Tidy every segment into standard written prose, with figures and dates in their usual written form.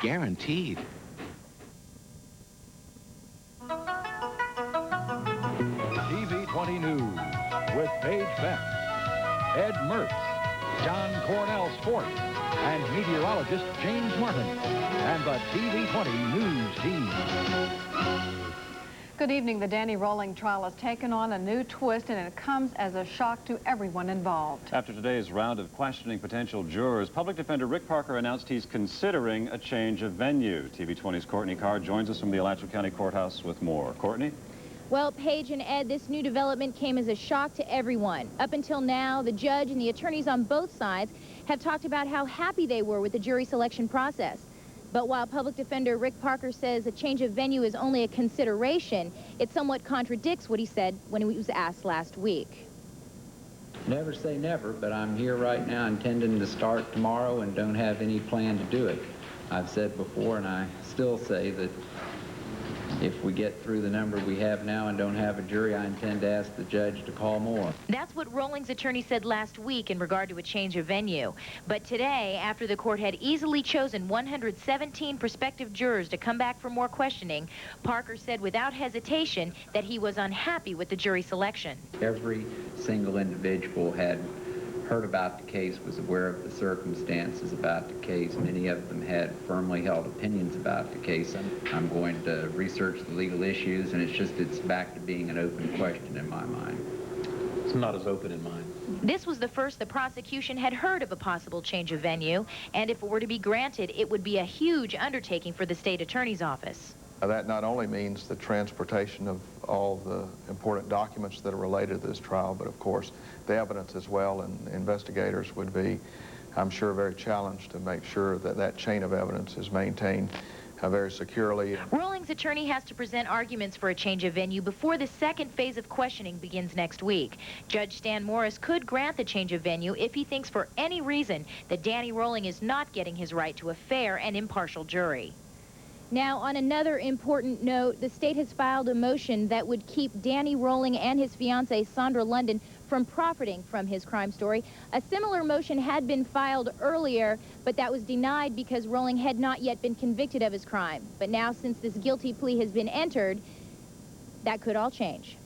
Guaranteed. TV20 News with Paige Beth, Ed Mertz, John Cornell Sports, and meteorologist James Martin, and the TV20 News team. Good evening. The Danny Rolling trial has taken on a new twist, and it comes as a shock to everyone involved. After today's round of questioning potential jurors, Public Defender Rick Parker announced he's considering a change of venue. TV20's Courtney Carr joins us from the Alachua County Courthouse with more. Courtney? Well, Paige and Ed, this new development came as a shock to everyone. Up until now, the judge and the attorneys on both sides have talked about how happy they were with the jury selection process. But while Public Defender Rick Parker says a change of venue is only a consideration, it somewhat contradicts what he said when he was asked last week. Never say never, but I'm here right now intending to start tomorrow and don't have any plan to do it. I've said before, and I still say, that if we get through the number we have now and don't have a jury, I intend to ask the judge to call more. That's what Rolling's attorney said last week in regard to a change of venue. But today, after the court had easily chosen 117 prospective jurors to come back for more questioning, Parker said without hesitation that he was unhappy with the jury selection. Every single individual had heard about the case, was aware of the circumstances about the case. Many of them had firmly held opinions about the case. I'm going to research the legal issues, and it's back to being an open question in my mind. It's not as open in mine. This was the first the prosecution had heard of a possible change of venue, and if it were to be granted, it would be a huge undertaking for the state attorney's office. That not only means the transportation of all the important documents that are related to this trial, but of course the evidence as well, and investigators would be, I'm sure, very challenged to make sure that that chain of evidence is maintained very securely. Rolling's attorney has to present arguments for a change of venue before the second phase of questioning begins next week. Judge Stan Morris could grant the change of venue if he thinks for any reason that Danny Rolling is not getting his right to a fair and impartial jury. Now, on another important note, the state has filed a motion that would keep Danny Rolling and his fiancée, Sandra London, from profiting from his crime story. A similar motion had been filed earlier, but that was denied because Rolling had not yet been convicted of his crime. But now, since this guilty plea has been entered, that could all change.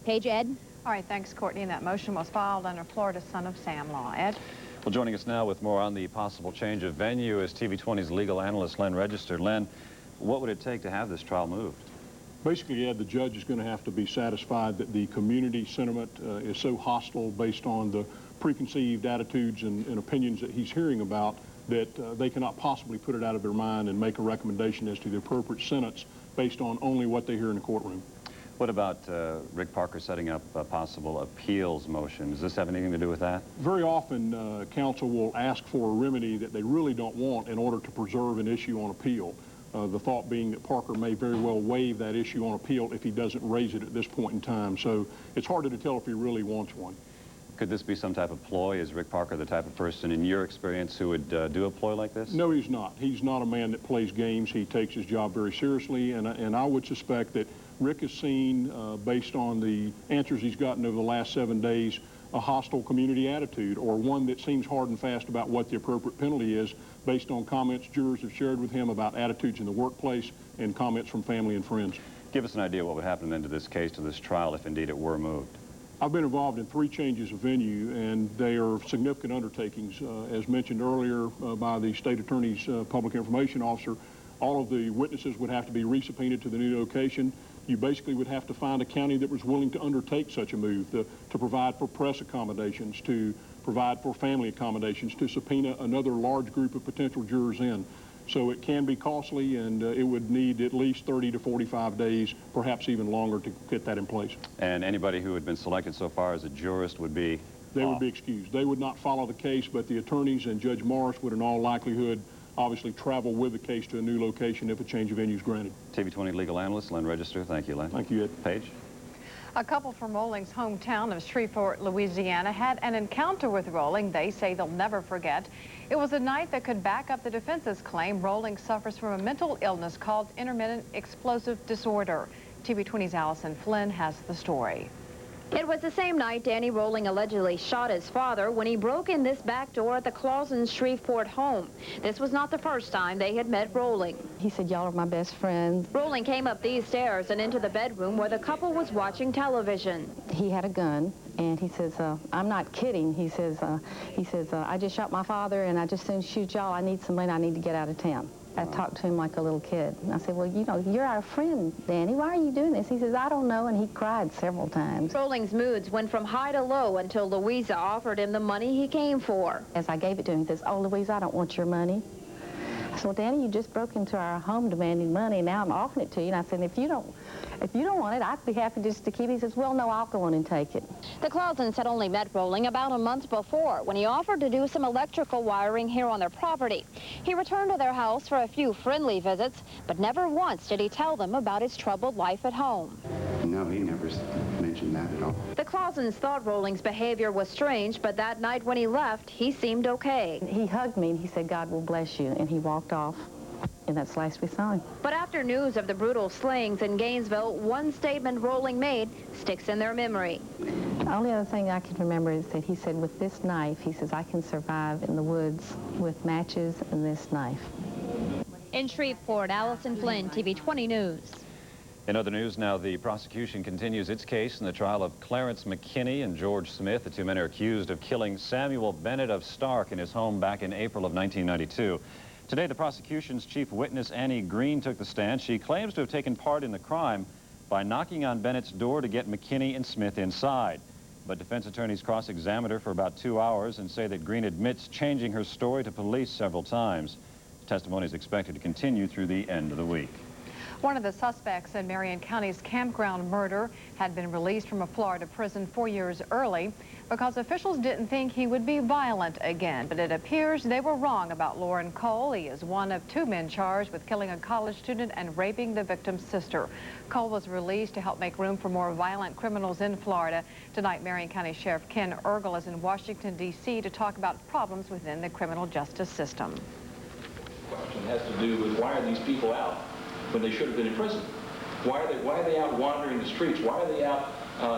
Paige, Ed? All right, thanks, Courtney. And that motion was filed under Florida Son of Sam law. Ed? Well, joining us now with more on the possible change of venue is TV20's legal analyst, Len Register. Len, what would it take to have this trial moved? Basically, Ed, the judge is going to have to be satisfied that the community sentiment is so hostile based on the preconceived attitudes and opinions that he's hearing about that they cannot possibly put it out of their mind and make a recommendation as to the appropriate sentence based on only what they hear in the courtroom. What about Rick Parker setting up a possible appeals motion? Does this have anything to do with that? Very often, counsel will ask for a remedy that they really don't want in order to preserve an issue on appeal. The thought being that Parker may very well waive that issue on appeal if he doesn't raise it at this point in time. So it's harder to tell if he really wants one. Could this be some type of ploy? Is Rick Parker the type of person, in your experience, who would do a ploy like this? No, he's not. He's not a man that plays games. He takes his job very seriously, and I would suspect that Rick has seen, based on the answers he's gotten over the last 7 days, a hostile community attitude, or one that seems hard and fast about what the appropriate penalty is based on comments jurors have shared with him about attitudes in the workplace and comments from family and friends. Give us an idea what would happen then to this case, to this trial, if indeed it were moved. I've been involved in 3 changes of venue, and they are significant undertakings. As mentioned earlier by the state attorney's public information officer, all of the witnesses would have to be resubpoenaed to the new location. You basically would have to find a county that was willing to undertake such a move, to provide for press accommodations, to provide for family accommodations, to subpoena another large group of potential jurors in. So it can be costly, and it would need at least 30 to 45 days, perhaps even longer, to get that in place. And anybody who had been selected so far as a jurist would be They would be excused. They would not follow the case, but the attorneys and Judge Morris would in all likelihood obviously travel with the case to a new location if a change of venue is granted. TV20 legal analyst Len Register. Thank you, Len. Thank you, Ed. Paige? A couple from Rolling's hometown of Shreveport, Louisiana, had an encounter with Rolling they say they'll never forget. It was a night that could back up the defense's claim Rolling suffers from a mental illness called intermittent explosive disorder. TV20's Allison Flynn has the story. It was the same night Danny Rolling allegedly shot his father when he broke in this back door at the Clausens Shreveport home. This was not the first time they had met Rolling. He said, "Y'all are my best friends." Rolling came up these stairs and into the bedroom where the couple was watching television. He had a gun, and he says, "I'm not kidding." He says, "I just shot my father, and I just soon shoot y'all. I need some money. I need to get out of town." I talked to him like a little kid. And I said, "Well, you know, you're our friend, Danny. Why are you doing this?" He says, "I don't know," and he cried several times. Rolling's moods went from high to low until Louisa offered him the money he came for. As I gave it to him, he says, "Oh, Louisa, I don't want your money." I said, "Well, Danny, you just broke into our home demanding money, and now I'm offering it to you." And I said, if you don't want it, I'd be happy just to keep it." He says, "Well, no, I'll go on and take it." The Clausens had only met Rolling about a month before when he offered to do some electrical wiring here on their property. He returned to their house for a few friendly visits, but never once did he tell them about his troubled life at home. No, he never mentioned that at all. The Clausens thought Rolling's behavior was strange, but that night when he left, he seemed okay. He hugged me, and he said, "God will bless you," and he walked off. And that's the last we saw him. But after news of the brutal slayings in Gainesville, one statement Rolling made sticks in their memory. The only other thing I can remember is that he said, "With this knife," he says, "I can survive in the woods with matches and this knife." In Shreveport, Allison Flynn, TV 20 News. In other news now, the prosecution continues its case in the trial of Clarence McKinney and George Smith. The two men are accused of killing Samuel Bennett of Stark in his home back in April of 1992. Today, the prosecution's chief witness, Annie Green, took the stand. She claims to have taken part in the crime by knocking on Bennett's door to get McKinney and Smith inside. But defense attorneys cross-examined her for about 2 hours and say that Green admits changing her story to police several times. Testimony is expected to continue through the end of the week. One of the suspects in Marion County's campground murder had been released from a Florida prison 4 years early because officials didn't think he would be violent again. But it appears they were wrong about Lauren Cole. He is one of 2 men charged with killing a college student and raping the victim's sister. Cole was released to help make room for more violent criminals in Florida. Tonight, Marion County Sheriff Ken Ergel is in Washington, D.C. to talk about problems within the criminal justice system. The question has to do with why are these people out when they should have been in prison? Why are they out wandering the streets? Why are they out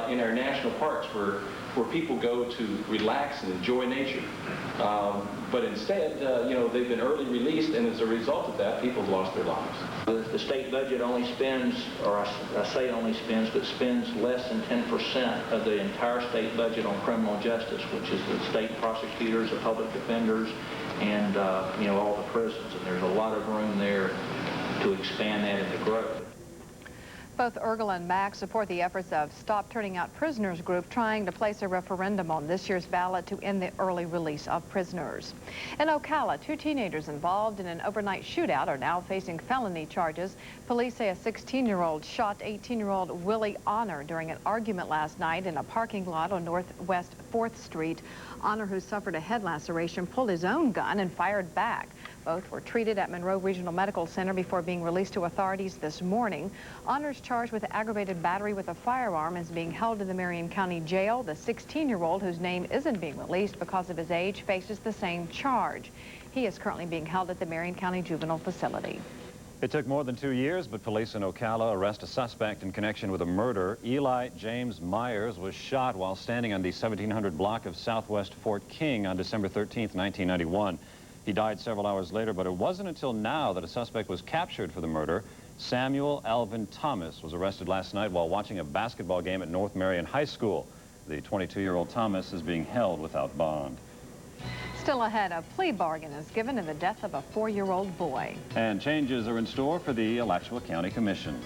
in our national parks where people go to relax and enjoy nature? But instead, you know, they've been early released, and as a result of that, people have lost their lives. The state budget only spends, or I say only spends, but spends less than 10% of the entire state budget on criminal justice, which is the state prosecutors, the public defenders, and you know, all the prisons. And there's a lot of room there to expand that and to grow. Both Ergel and Mack support the efforts of Stop Turning Out Prisoners group trying to place a referendum on this year's ballot to end the early release of prisoners. In Ocala, 2 teenagers involved in an overnight shootout are now facing felony charges. Police say a 16-year-old shot 18-year-old Willie Honor during an argument last night in a parking lot on Northwest 4th Street. Honor, who suffered a head laceration, pulled his own gun and fired back. Both were treated at Monroe Regional Medical Center before being released to authorities this morning. Honor's charged with aggravated battery with a firearm is being held in the Marion County Jail. The 16-year-old, whose name isn't being released because of his age, faces the same charge. He is currently being held at the Marion County Juvenile Facility. It took more than 2 years, but police in Ocala arrest a suspect in connection with a murder. Eli James Myers was shot while standing on the 1700 block of Southwest Fort King on December 13th, 1991. He died several hours later, but it wasn't until now that a suspect was captured for the murder. Samuel Alvin Thomas was arrested last night while watching a basketball game at North Marion High School. The 22-year-old Thomas is being held without bond. Still ahead, a plea bargain is given in the death of a 4-year-old boy. And changes are in store for the Alachua County Commission.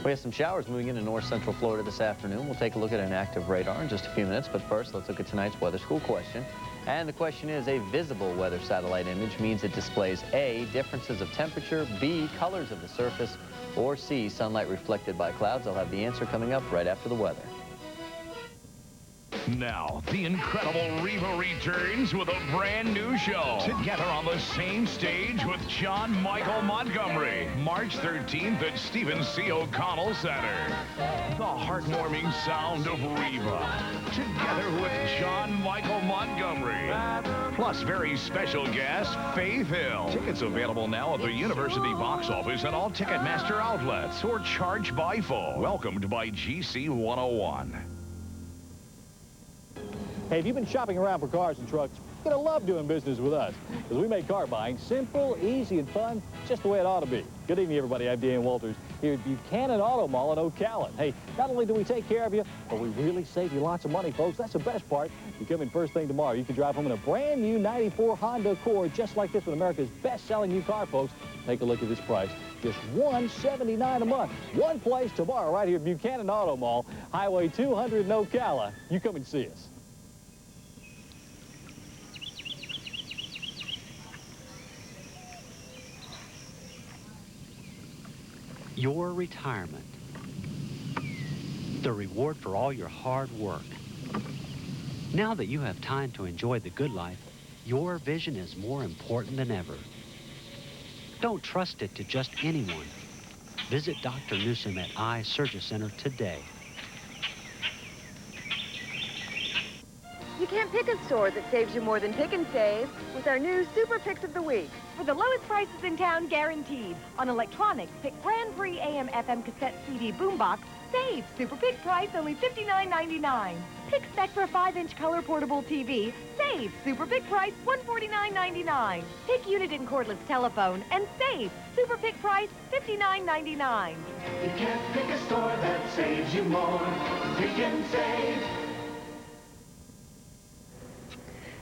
We have some showers moving into north central Florida this afternoon. We'll take a look at an active radar in just a few minutes, but first let's look at tonight's weather school question. And the question is, a visible weather satellite image means it displays A, differences of temperature, B, colors of the surface, or C, sunlight reflected by clouds. I'll have the answer coming up right after the weather. Now, the incredible Reva returns with a brand new show. Together on the same stage with John Michael Montgomery. March 13th at Stephen C. O'Connell Center. The heartwarming sound of Reva. Together with John Michael Montgomery. Plus very special guest, Faith Hill. Tickets available now at the University box office and all Ticketmaster outlets or charged by phone. Welcomed by GC 101. Hey, if you've been shopping around for cars and trucks, you're going to love doing business with us, because we make car buying simple, easy, and fun, just the way it ought to be. Good evening, everybody. I'm Dan Walters here at Buchanan Auto Mall in Ocala. Hey, not only do we take care of you, but we really save you lots of money, folks. That's the best part. You come in first thing tomorrow. You can drive home in a brand new 94 Honda Accord, just like this one, America's best-selling new car, folks. Take a look at this price. Just $179 a month. One place tomorrow right here at Buchanan Auto Mall, Highway 200 in Ocala. You come and see us. Your retirement, the reward for all your hard work. Now that you have time to enjoy the good life, your vision is more important than ever. Don't trust it to just anyone. Visit Dr. Newsom at Eye Surgery Center today. You can't pick a store that saves you more than Pick and Save with our new Super Picks of the Week. For the lowest prices in town guaranteed. On electronics, pick Grand Prix AM/FM cassette CD boombox. Save. Super Pick price only $59.99. Pick Spectra 5-inch color portable TV. Save. Super Pick price $149.99. Pick unit and cordless telephone and save. Super Pick price $59.99. You can't pick a store that saves you more. Pick and Save.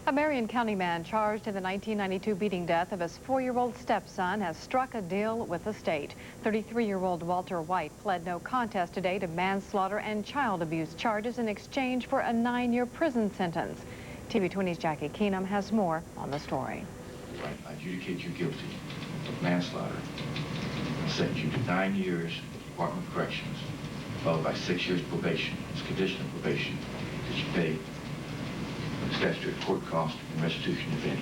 A Marion County man charged in the 1992 beating death of his 4-year-old stepson has struck a deal with the state. 33-year-old Walter White pled no contest today to manslaughter and child abuse charges in exchange for a 9-year prison sentence. TV 20's Jackie Keenum has more on the story. I adjudicate you guilty of manslaughter and sentence you to 9 years Department of Corrections, followed by 6 years probation. It's conditional probation that you pay statutory court cost and restitution, if any.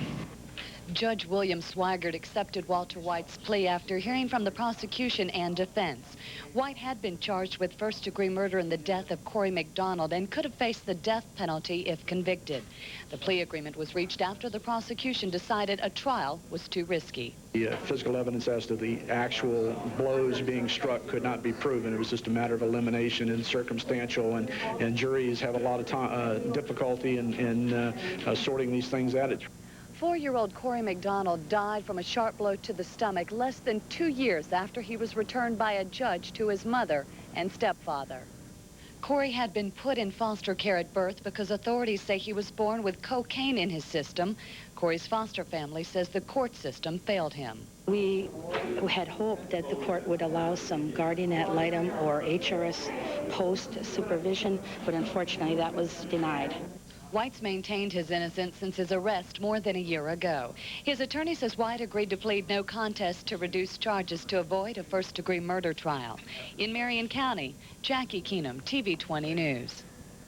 Judge William Swigert accepted Walter White's plea after hearing from the prosecution and defense. White had been charged with first-degree murder in the death of Corey McDonald and could have faced the death penalty if convicted. The plea agreement was reached after the prosecution decided a trial was too risky. The physical evidence as to the actual blows being struck could not be proven. It was just a matter of elimination and circumstantial, and juries have a lot of difficulty in sorting these things out. 4-year-old Corey McDonald died from a sharp blow to the stomach less than 2 years after he was returned by a judge to his mother and stepfather. Corey had been put in foster care at birth because authorities say he was born with cocaine in his system. Corey's foster family says the court system failed him. We had hoped that the court would allow some guardian ad litem or HRS post supervision, but unfortunately that was denied. White's maintained his innocence since his arrest more than a year ago. His attorney says White agreed to plead no contest to reduce charges to avoid a first-degree murder trial. In Marion County, Jackie Keenum, TV 20 News.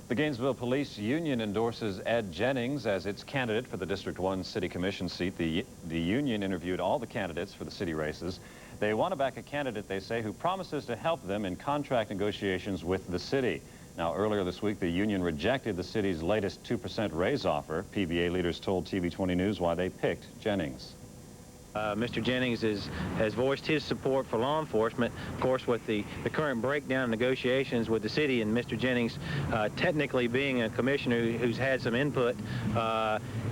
The Gainesville Police Union endorses Ed Jennings as its candidate for the District 1 City Commission seat. The union interviewed all the candidates for the city races. They want to back a candidate, they say, who promises to help them in contract negotiations with the city. Now, earlier this week, the union rejected the city's latest 2% raise offer. PBA leaders told TV 20 News why they picked Jennings. Mr. Jennings has voiced his support for law enforcement. Of course, with the current breakdown in negotiations with the city and Mr. Jennings technically being a commissioner who's had some input,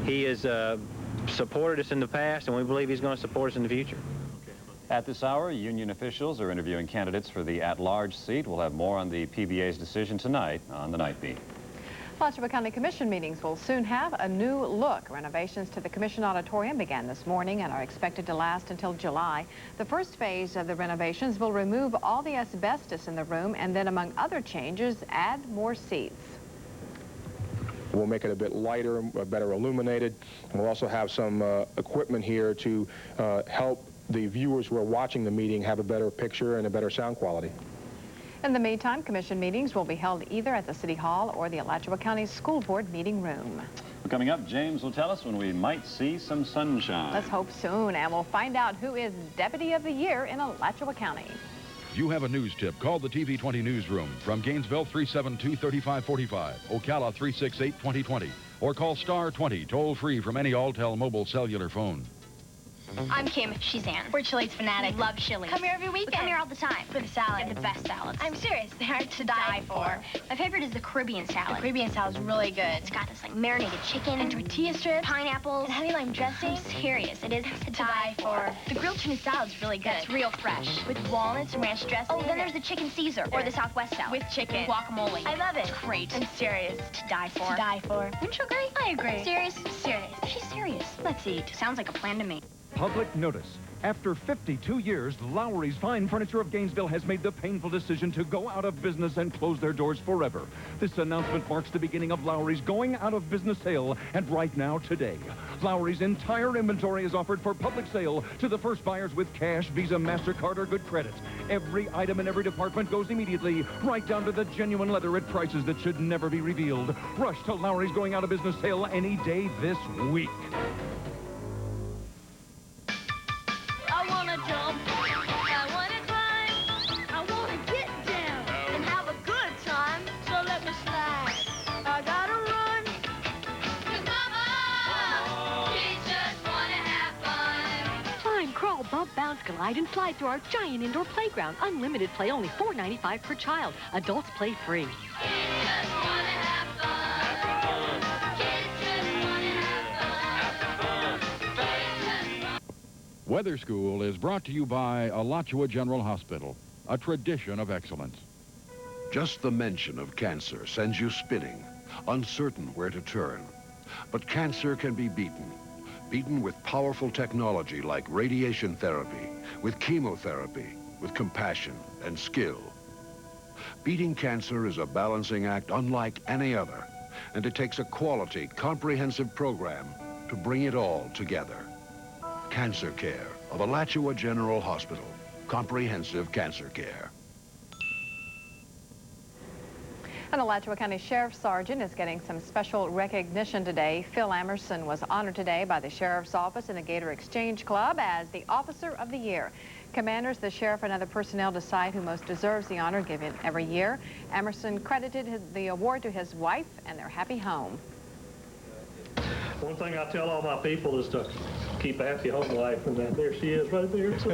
he has supported us in the past, and we believe he's going to support us in the future. At this hour, union officials are interviewing candidates for the at-large seat. We'll have more on the PBA's decision tonight on the Night Beat. Alachua County Commission meetings will soon have a new look. Renovations to the Commission Auditorium began this morning and are expected to last until July. The first phase of the renovations will remove all the asbestos in the room and then, among other changes, add more seats. We'll make it a bit lighter, better illuminated. And we'll also have some equipment here to help the viewers who are watching the meeting have a better picture and a better sound quality. In the meantime, commission meetings will be held either at the City Hall or the Alachua County School Board meeting room. Coming up, James will tell us when we might see some sunshine. Let's hope soon, and we'll find out who is Deputy of the Year in Alachua County. If you have a news tip, call the TV20 newsroom from Gainesville 372-3545, Ocala 368-2020, or call star 20 toll-free from any Alltel mobile cellular phone. I'm Kim. She's Ann. We're Chili's fanatic. Love Chili's. Come here every weekend. We come here all the time. For the salad. They're the best salads. I'm serious. They're to die for. My favorite is the Caribbean salad. The Caribbean salad's really good. It's got this like marinated chicken and tortilla strips, pineapples, and honey lime dressing. I'm serious. It is to die for. The grilled tuna salad's really good. It's real fresh. With walnuts and ranch dressing. Oh, then there's the chicken Caesar or the Southwest salad. With chicken. Guacamole. I love it. It's great. I'm serious. To die for. To die for. Wouldn't you agree? I agree. Serious? Serious. She's serious. Let's eat. Sounds like a plan to me. Public notice. After 52 years, Lowry's Fine Furniture of Gainesville has made the painful decision to go out of business and close their doors forever. This announcement marks the beginning of Lowry's going out of business sale, and right now, today, Lowry's entire inventory is offered for public sale to the first buyers with cash, Visa, MasterCard, or good credit. Every item in every department goes immediately, right down to the genuine leather at prices that should never be revealed. Rush to Lowry's going out of business sale any day this week. Bump, bounce, glide, and slide through our giant indoor playground. Unlimited play, only $4.95 per child. Adults play free. Weather School is brought to you by ALACHUA General Hospital, a tradition of excellence. Just the mention of cancer sends you spinning, uncertain where to turn. But cancer can be beaten. Beaten with powerful technology like radiation therapy, with chemotherapy, with compassion and skill. Beating cancer is a balancing act unlike any other, and it takes a quality, comprehensive program to bring it all together. Cancer Care of Alachua General Hospital. Comprehensive cancer care. An Alachua County Sheriff's Sergeant is getting some special recognition today. Phil Emerson was honored today by the Sheriff's Office and the Gator Exchange Club as the Officer of the Year. Commanders, the Sheriff, and other personnel decide who most deserves the honor given every year. Emerson credited the award to his wife and their happy home. One thing I tell all my people is to keep a happy home life, and there she is right there. So,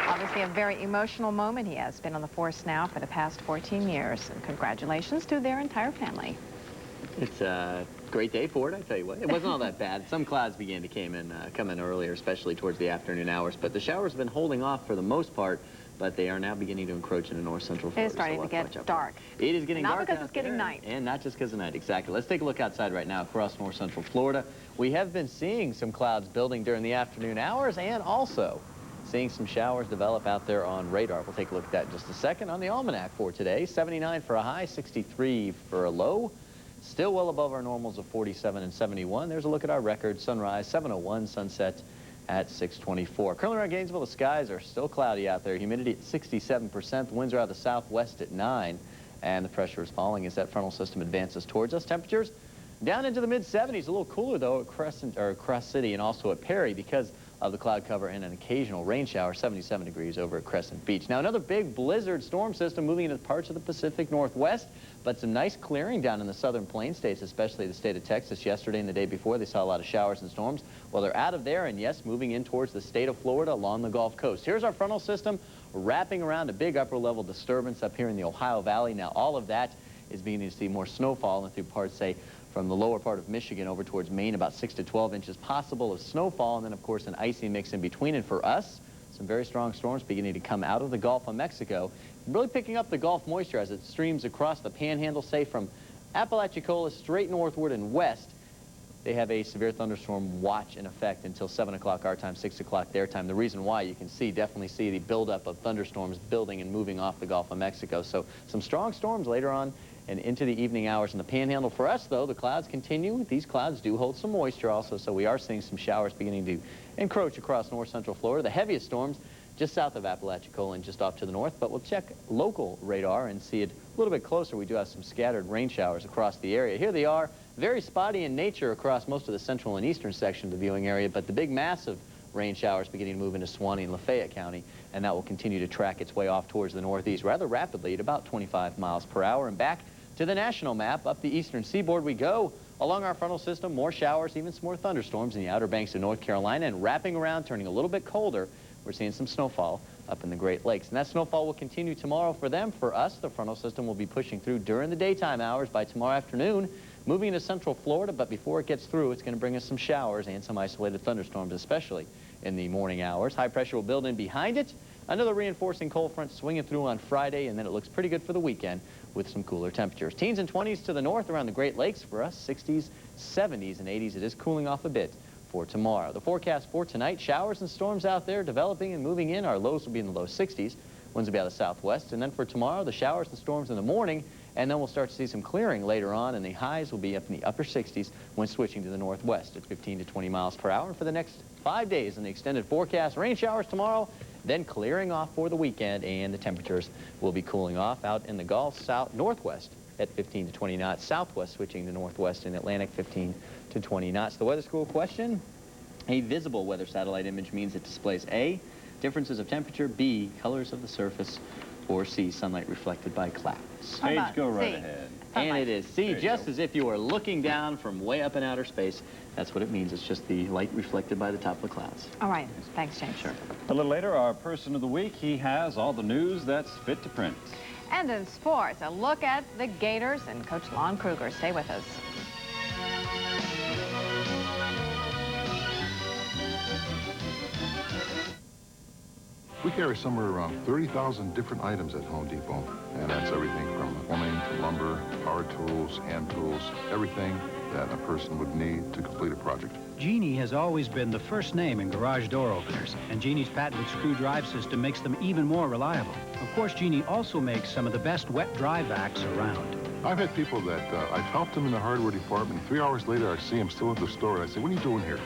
Obviously a very emotional moment. He has been on the force now for the past 14 years. And congratulations to their entire family. It's a great day for it, I tell you what. It wasn't all that bad. Some clouds began to come in earlier, especially towards the afternoon hours. But the showers have been holding off for the most part, but they are now beginning to encroach into north central Florida. It is starting to get dark. It is getting dark. Not because it's getting night. And not just because of night, exactly. Let's take a look outside right now across north central Florida. We have been seeing some clouds building during the afternoon hours and also seeing some showers develop out there on radar. We'll take a look at that in just a second. On the almanac for today, 79 for a high, 63 for a low. Still well above our normals of 47 and 71. There's a look at our record. Sunrise, 7:01, sunset at 6:24. Currently around Gainesville, the skies are still cloudy out there. Humidity at 67%. The winds are out of the southwest at 9. And the pressure is falling as that frontal system advances towards us. Temperatures down into the mid-70s. A little cooler, though, at Crest City and also at Perry because of the cloud cover and an occasional rain shower, 77 degrees over at Crescent Beach. Now, another big blizzard storm system moving into parts of the Pacific Northwest, but some nice clearing down in the southern plain states, especially the state of Texas. Yesterday and the day before, they saw a lot of showers and storms. Well, they're out of there, and yes, moving in towards the state of Florida along the Gulf Coast. Here's our frontal system wrapping around a big upper-level disturbance up here in the Ohio Valley. Now, all of that is beginning to see more snowfall through parts, say, from the lower part of Michigan over towards Maine, about 6 to 12 inches possible of snowfall, and then, of course, an icy mix in between. And for us, some very strong storms beginning to come out of the Gulf of Mexico, really picking up the Gulf moisture as it streams across the panhandle, say, from Apalachicola straight northward and west. they have a severe thunderstorm watch in effect until 7 o'clock our time, 6 o'clock their time. The reason why, you can definitely see the buildup of thunderstorms building and moving off the Gulf of Mexico. So some strong storms later on and into the evening hours in the Panhandle. For us, though, the clouds continue. These clouds do hold some moisture also, so we are seeing some showers beginning to encroach across north central Florida. The heaviest storms just south of ALACHUA and just off to the north, but we'll check local radar and see it a little bit closer. We do have some scattered rain showers across the area. Here they are, very spotty in nature across most of the central and eastern section of the viewing area, but the big massive rain showers beginning to move into Suwannee and Lafayette County, and that will continue to track its way off towards the northeast rather rapidly at about 25 miles per hour. And back to the national map, up the eastern seaboard we go. Along our frontal system, more showers, even some more thunderstorms in the Outer Banks of North Carolina, and wrapping around, turning a little bit colder. We're seeing some snowfall up in the Great Lakes, and that snowfall will continue tomorrow for them. For us, the frontal system will be pushing through during the daytime hours by tomorrow afternoon, moving into central Florida, but before it gets through, it's going to bring us some showers and some isolated thunderstorms, especially in the morning hours. High pressure will build in behind it. Another reinforcing cold front swinging through on Friday, and then it looks pretty good for the weekend with some cooler temperatures. Teens and 20s to the north around the Great Lakes. For us, 60s, 70s, and 80s. It is cooling off a bit for tomorrow. The forecast for tonight, showers and storms out there developing and moving in. Our lows will be in the low 60s. Winds will be out of the southwest. And then for tomorrow, the showers and storms in the morning, and then we'll start to see some clearing later on, and the highs will be up in the upper 60s when switching to the northwest at 15 to 20 miles per hour. For the next 5 days in the extended forecast, rain showers tomorrow, then clearing off for the weekend, and the temperatures will be cooling off out in the Gulf, northwest at 15 to 20 knots, southwest switching to northwest in Atlantic, 15 to 20 knots. The weather school question, a visible weather satellite image means it displays A, differences of temperature, B, colors of the surface, or C, sunlight reflected by clouds. Paige, go right ahead. And it is C, just as if you were looking down from way up in outer space. That's what it means. It's just the light reflected by the top of the clouds. All right. Thanks, James. Sure. A little later, our person of the week, he has all the news that's fit to print. And in sports, a look at the Gators and Coach Lon Kruger. Stay with us. We carry somewhere around 30,000 different items at Home Depot, and that's everything from plumbing to lumber, power tools, hand tools, everything that a person would need to complete a project. Genie has always been the first name in garage door openers, and Genie's patented screw drive system makes them even more reliable. Of course, Genie also makes some of the best wet-dry vacs around. I've had people that I've helped them in the hardware department. 3 hours later, I see them still at the store. I say, "What are you doing here?"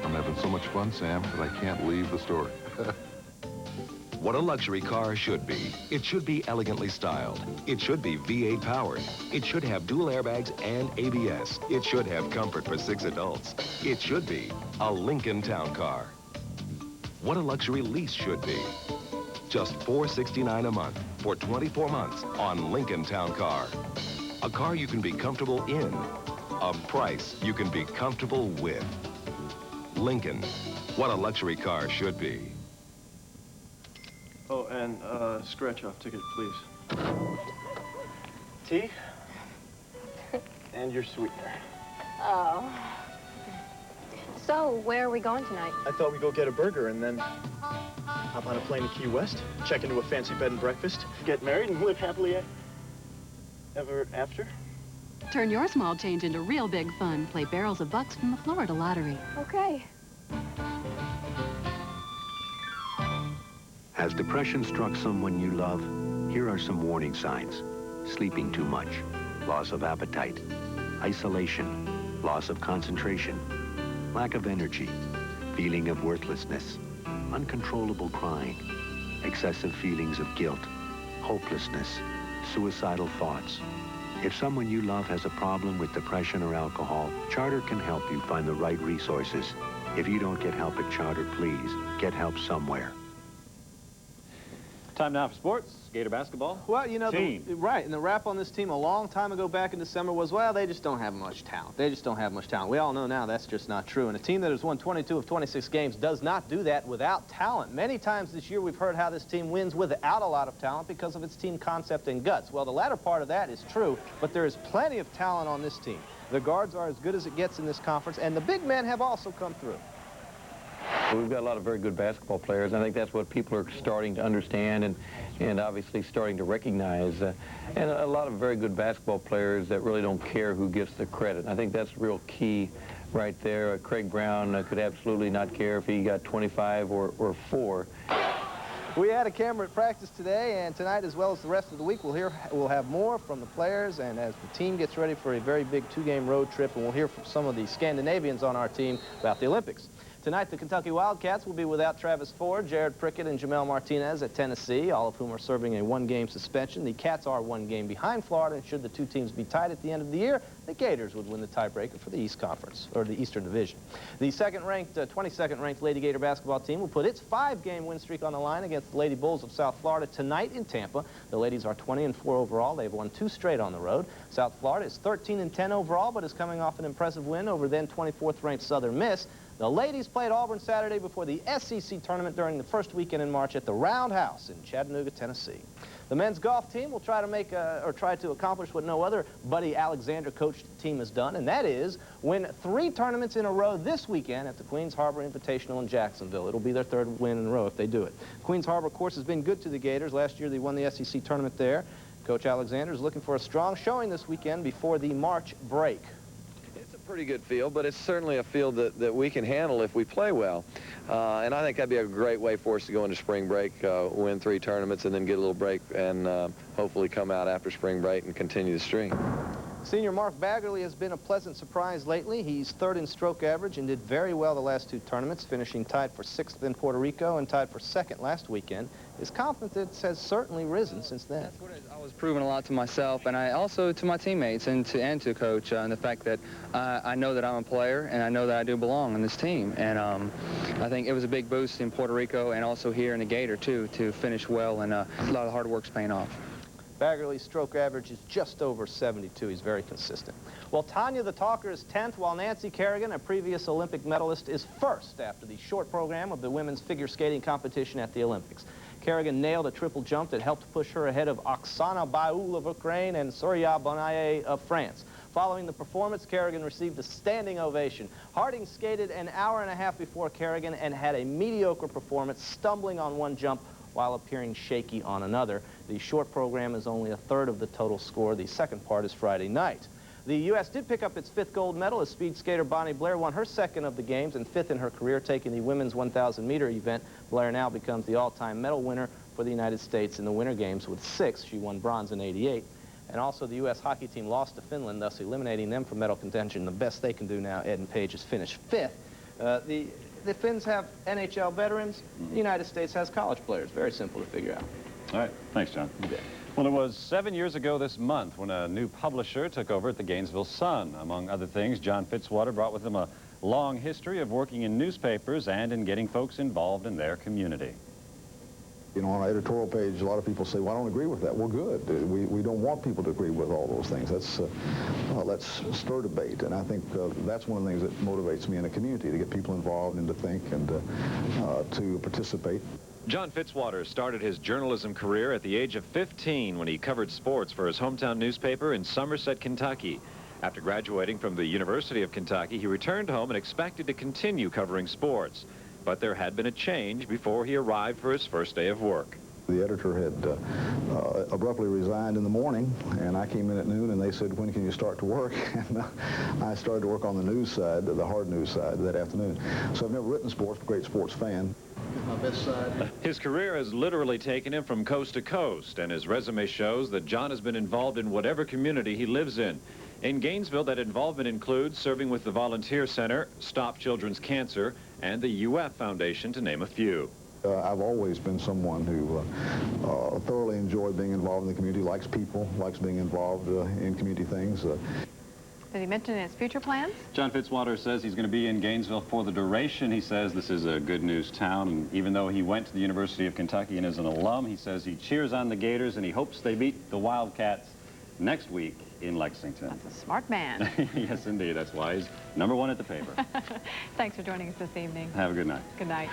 "I'm having so much fun, Sam, that I can't leave the store." What a luxury car should be. It should be elegantly styled. It should be V8 powered. It should have dual airbags and ABS. It should have comfort for 6 adults. It should be a Lincoln Town Car. What a luxury lease should be. Just $469 a month for 24 months on Lincoln Town Car. A car you can be comfortable in. A price you can be comfortable with. Lincoln. What a luxury car should be. Oh, and scratch-off ticket, please. Tea? And your sweetener. Oh. So, where are we going tonight? I thought we'd go get a burger and then hop on a plane to Key West, check into a fancy bed and breakfast, get married, and live happily ever after. Turn your small change into real big fun. Play barrels of bucks from the Florida Lottery. Okay. Has depression struck someone you love? Here are some warning signs. Sleeping too much, loss of appetite, isolation, loss of concentration, lack of energy, feeling of worthlessness, uncontrollable crying, excessive feelings of guilt, hopelessness, suicidal thoughts. If someone you love has a problem with depression or alcohol, Charter can help you find the right resources. If you don't get help at Charter, please get help somewhere. Time now for sports. Gator basketball. Well, you know, right, and the rap on this team a long time ago back in December was, well, they just don't have much talent. They just don't have much talent. We all know now that's just not true. And a team that has won 22 of 26 games does not do that without talent. Many times this year we've heard how this team wins without a lot of talent because of its team concept and guts. Well, the latter part of that is true, but there is plenty of talent on this team. The guards are as good as it gets in this conference, and the big men have also come through. Well, we've got a lot of very good basketball players. I think that's what people are starting to understand and obviously starting to recognize. And a lot of very good basketball players that really don't care who gets the credit. I think that's real key right there. Craig Brown could absolutely not care if he got 25 or 4. We had a camera at practice today, and tonight, as well as the rest of the week, we'll have more from the players, and as the team gets ready for a very big 2-game road trip, and we'll hear from some of the Scandinavians on our team about the Olympics. Tonight, the Kentucky Wildcats will be without Travis Ford, Jared Prickett, and Jamel Martinez at Tennessee, all of whom are serving a 1-game suspension. The Cats are 1 game behind Florida, and should the 2 teams be tied at the end of the year, the Gators would win the tiebreaker for the East Conference, or the Eastern Division. The 22nd-ranked Lady Gator basketball team will put its 5-game win streak on the line against the Lady Bulls of South Florida tonight in Tampa. The ladies are 20-4 overall. They've won 2 straight on the road. South Florida is 13-10 overall, but is coming off an impressive win over then 24th-ranked Southern Miss. The ladies played Auburn Saturday before the SEC tournament during the first weekend in March at the Roundhouse in Chattanooga, Tennessee. The men's golf team will try to accomplish what no other Buddy Alexander coached team has done, and that is win 3 tournaments in a row this weekend at the Queens Harbor Invitational in Jacksonville. It'll be their 3rd win in a row if they do it. Queens Harbor, of course, has been good to the Gators. Last year they won the SEC tournament there. Coach Alexander is looking for a strong showing this weekend before the March break. Pretty good field, but it's certainly a field that we can handle if we play well. And I think that'd be a great way for us to go into spring break, win 3 tournaments, and then get a little break and hopefully come out after spring break and continue the streak. Senior Mark Baggerly has been a pleasant surprise lately. He's 3rd in stroke average and did very well the last 2 tournaments, finishing tied for 6th in Puerto Rico and tied for 2nd last weekend. His confidence has certainly risen since then. That's what I was proving a lot to myself, and I also to my teammates and to Coach, and the fact that I know that I'm a player and I know that I do belong on this team. And I think it was a big boost in Puerto Rico and also here in the Gator, too, to finish well, and a lot of hard work's paying off. Baggerly's stroke average is just over 72. He's very consistent. Well, Tanya the Talker is 10th, while Nancy Kerrigan, a previous Olympic medalist, is 1st after the short program of the women's figure skating competition at the Olympics. Kerrigan nailed a triple jump that helped push her ahead of Oksana Baoul of Ukraine and Surya Bonaye of France. Following the performance, Kerrigan received a standing ovation. Harding skated an hour and a half before Kerrigan and had a mediocre performance, stumbling on 1 jump while appearing shaky on another. The short program is only a 1/3 of the total score. The second part is Friday night. The U.S. did pick up its 5th gold medal as speed skater Bonnie Blair won her 2nd of the games and 5th in her career, taking the women's 1,000-meter event. Blair now becomes the all-time medal winner for the United States in the Winter Games with 6. She won bronze in '88. And also the U.S. hockey team lost to Finland, thus eliminating them from medal contention. The best they can do now, Ed and Page, is finish 5th. The Finns have NHL veterans. The United States has college players. Very simple to figure out. All right. Thanks, John. Well, it was 7 years ago this month when a new publisher took over at the Gainesville Sun. Among other things, John Fitzwater brought with him a long history of working in newspapers and in getting folks involved in their community. You know, on our editorial page, a lot of people say, well, I don't agree with that. Well, good. We don't want people to agree with all those things. Let's stir debate. And I think that's one of the things that motivates me in a community, to get people involved and to think and to participate. John Fitzwater started his journalism career at the age of 15 when he covered sports for his hometown newspaper in Somerset, Kentucky. After graduating from the University of Kentucky, he returned home and expected to continue covering sports. But there had been a change before he arrived for his first day of work. The editor had abruptly resigned in the morning, and I came in at noon, and they said, when can you start to work? And I started to work on the news side, the hard news side, that afternoon. So I've never written sports, but a great sports fan. My best side. His career has literally taken him from coast to coast, and his resume shows that John has been involved in whatever community he lives in. In Gainesville, that involvement includes serving with the Volunteer Center, Stop Children's Cancer, and the UF Foundation, to name a few. I've always been someone who thoroughly enjoyed being involved in the community, likes people, likes being involved in community things. Did he mention his future plans? John Fitzwater says he's going to be in Gainesville for the duration. He says this is a good news town, and even though he went to the University of Kentucky and is an alum, he says he cheers on the Gators and he hopes they beat the Wildcats next week in Lexington. That's a smart man. Yes, indeed. That's why he's #1 at the paper. Thanks for joining us this evening. Have a good night. Good night.